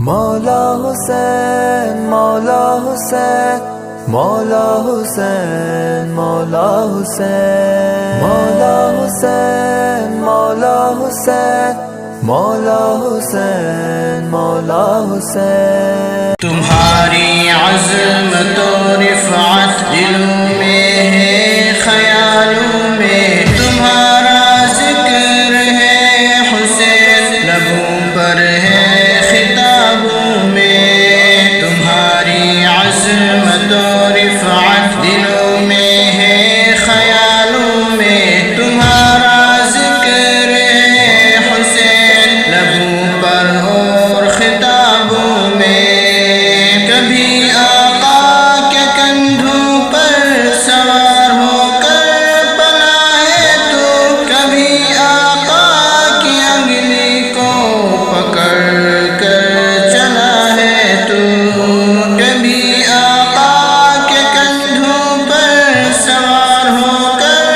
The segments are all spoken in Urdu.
مولا حسین مولا حسین مولا حسین مولا حسین مولا حسین مولا حسین مولا حسین مولا حسین تمہاری عظمت و رفعت دلوں میں ہے خیالوں میں تمہارا ذکر ہے حسین لبوں پر ہے خطابوں میں تمہاری عظمت و رفعت دلوں میں ہے خیالوں میں تمہارا ذکر ہے حسین لبوں پر اور خطابوں میں کبھی آقا کے کندھوں پر سوار ہو کر پلا ہے تو کبھی آقا کی انگلی کو پکڑ کر چلا ہے تو کبھی آقا کے کندھوں پر سوار ہو کر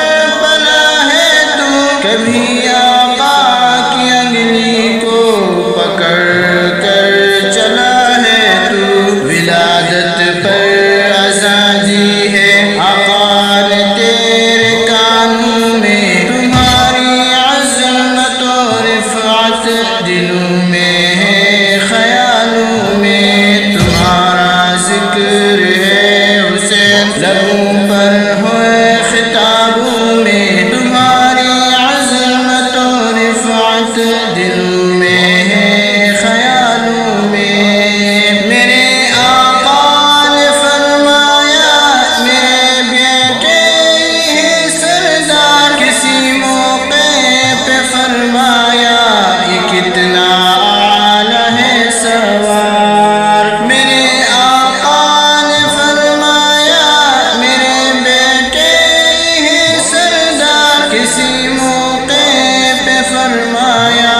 پلا ہے تو کبھی آقا کی انگلی کو پکڑ کر چلا ہے تو ولادت پر آزادی ہے آقا نے تیرے کانوں میں تمہاری عظمت و رفعت دلوں میں ہے خیالوں میں تمہارا ذکر ہے حسین لبوں پر ہوئے خطابوں میں تمہاری عظمت و رفعت دلوں میں ہے خیالوں میں میرے آقا نے فرمایا میرے بیٹے ہے سردار کسی موقع پہ فرمایا یہ کتنا اعلیٰ ہے سوار میرے آقا نے فرمایا میرے بیٹے ہے سردار کسی موقع پہ فرمایا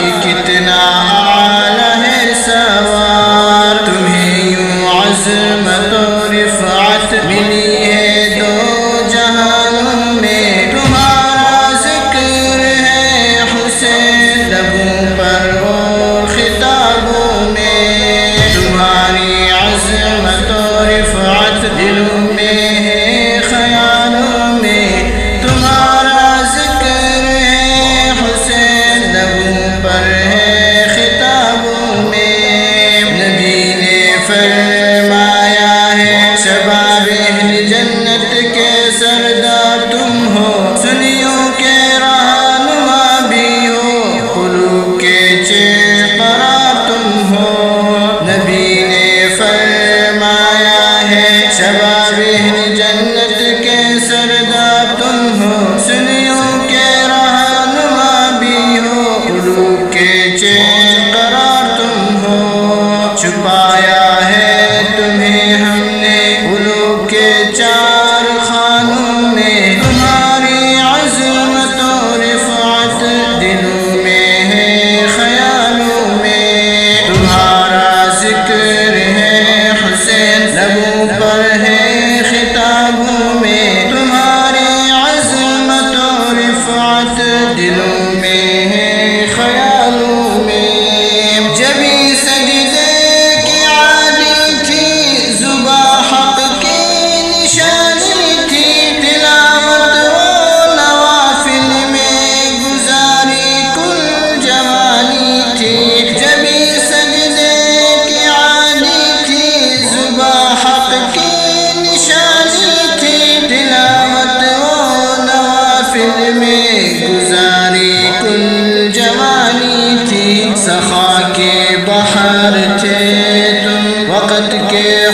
یہ کتنا اعلیٰ ہے سوار تمہیں یوں عظمت و رفعت ملی ہے دو جہانوں میں تمہارا ذکر ہے حسین لبوں پر اور خطابوں میں تمہاری عظمت و رفعت دلوں میں ہے خیالوں میں تمہارا ذکر ہے حسین لبوں پر ہے خطابوں میں نبی نے فرمایا ہے شباب اہل جنت کے سردار تم ہو سنیوں کے رہنما بھی ہو قلوب کے چہرہ تم ہو نبی نے فرمایا ہے شباب اہل جنت کے سردار تم ہو سنیوں کے رہنما بھی ہو قلوب کے چہرہ تم ہو چھپایا ہے تمہیں ہم نے قلوب کے چار خانوں میں تمہاری عظمت و رفعت دلوں میں ہے خیالوں میں تمہارا ذکر ہے حسین لبوں پر ہے خطابوں میں تمہاری عظمت و رفعت دلوں میں ہے خیالوں میں جبھی سجدے کی عادی تھی زباں حق کی نشانی تھی تلاوت و نوافل میں گزاری کل جوانی تھی جبھی سجدے کی عادی تھی زباں حق کی نشانی تھی تلاوت و نوافل میں گزاری کل جوانی تھی سخا کے بہار تھے تم وقت کے